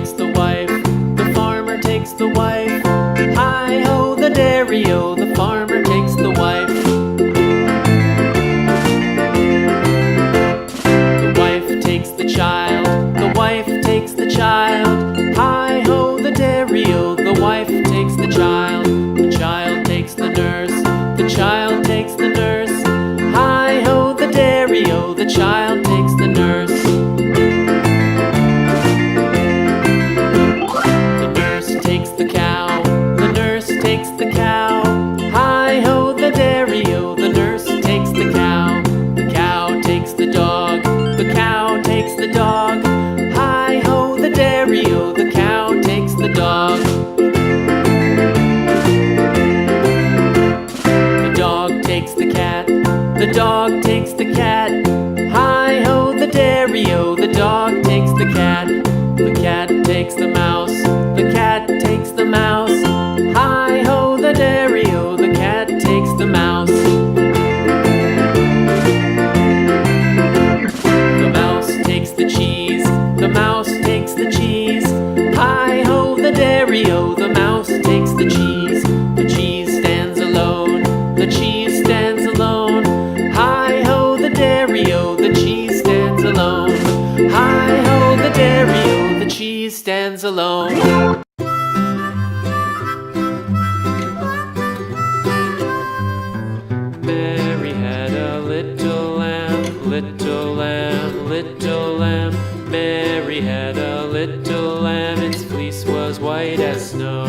takes the wife, the farmer takes the wife. Hi-ho, the dairy-o, the farmer takes the wife. The wife takes the child, the wife takes the child. Hi-ho, the dairy-o, the wife takes the child. The child takes the nurse, the child takes the nurse. Hi-ho, the dairy-o, the child takes the nurse. The nurse takes the cow, the nurse takes the cow. Hi-ho, the dairy-o, the nurse takes the cow. The cow takes the dog, the cow takes the dog. Hi-ho, the dairy-o, the cow takes the dog. The dog takes the cat, the dog takes the cat. Hi-ho, the dairy-o, the dog takes the cat. The cat takes the mouse, the cat takes the mouse. Hi-ho, the dairy-o, the cat takes the mouse. The mouse takes the cheese, the mouse takes the cheese. Hi-ho, the dairy-o, the mouse takes the cheese. The cheese stands alone, the cheese stands alone. Hi-ho, the dairy-o, the cheese stands alone. Hi-ho, the dairy-o, the cheese stands alone. Mary had a little lamb, little lamb, little lamb. Mary had a little lamb, its fleece was white as snow.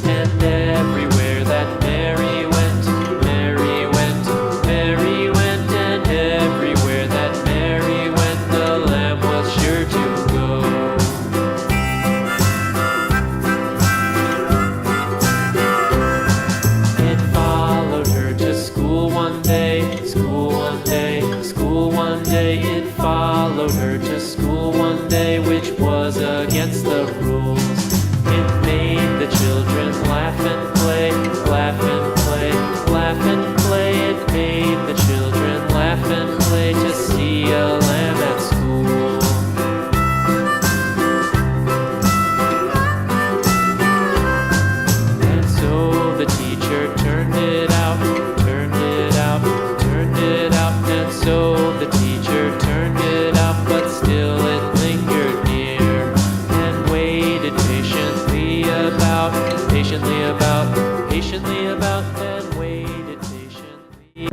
And everywhere that Mary went, Mary went, Mary went. And everywhere that Mary went, the lamb was sure to go. It followed her to school one day, school one day, school one day. It followed her to school one day, which was against the rules. It made the children laugh and play, laugh and play, laugh and play. It made the children laugh and play to see a lamb at school. And so the teacher turned it out, turned it out, turned it out. And so the teacher turned it out, but still it lingered near and waited patiently about, patiently about, patiently about, and waited patiently.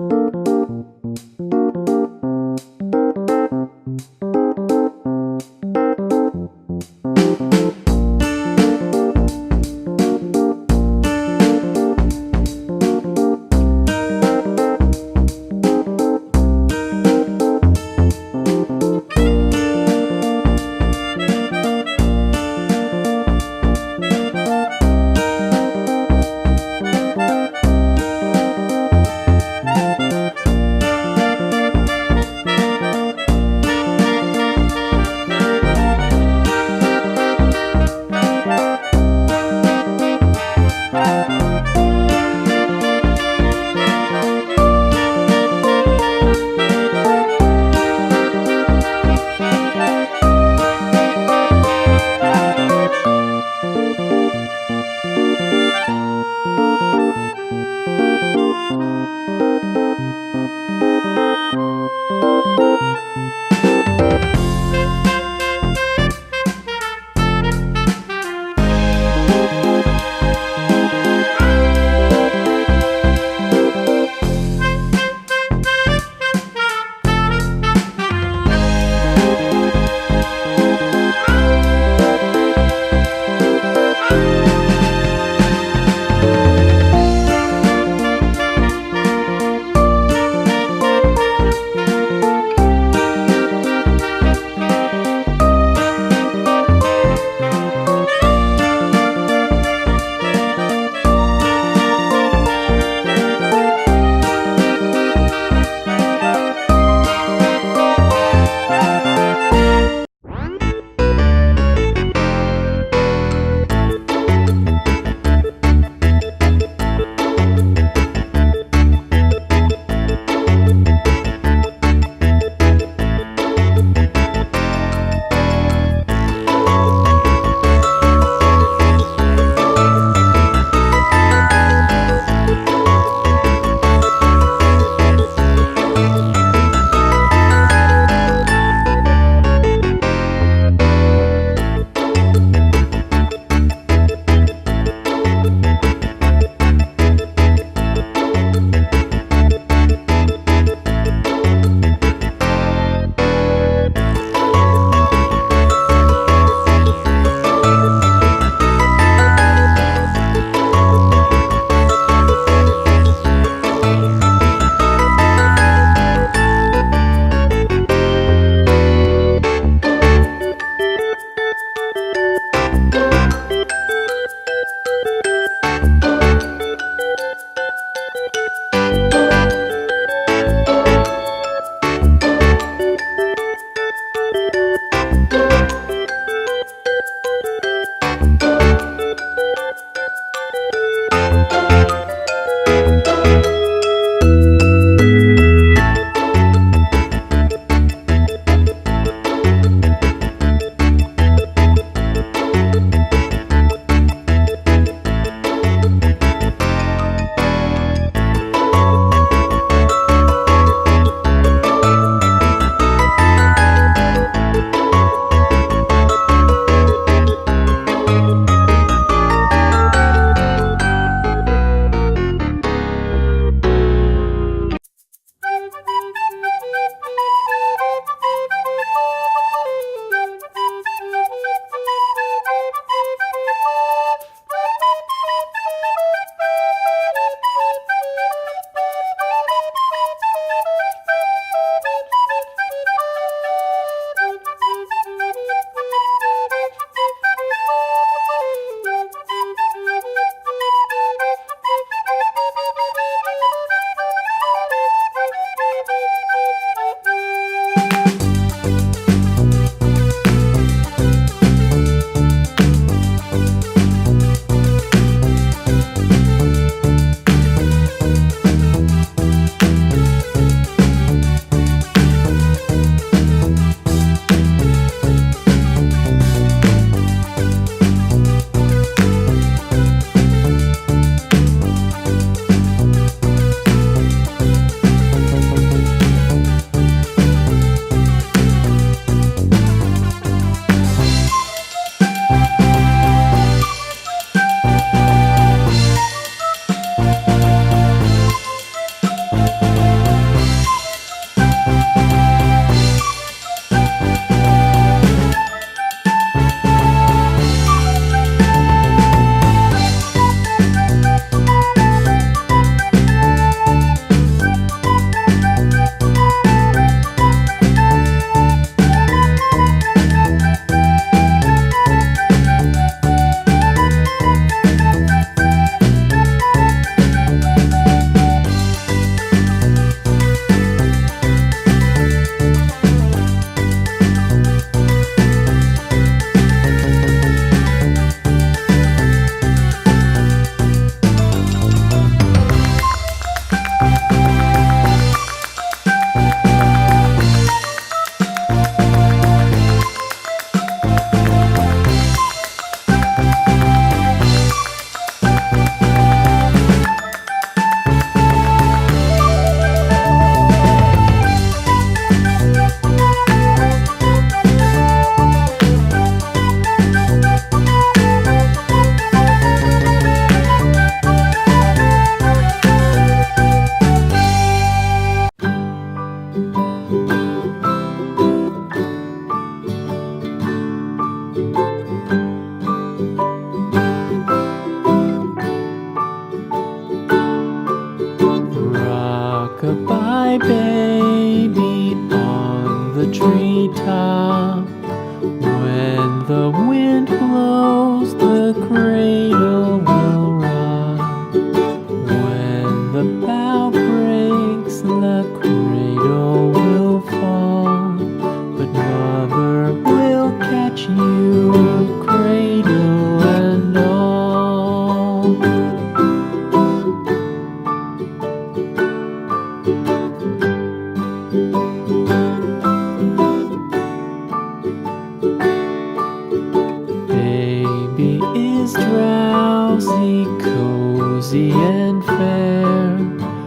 baby is drowsy, cozy and fair.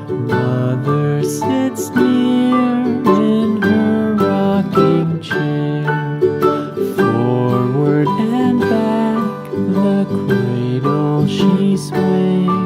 Mother sits near in her rocking chair. Forward and back the cradle she sways.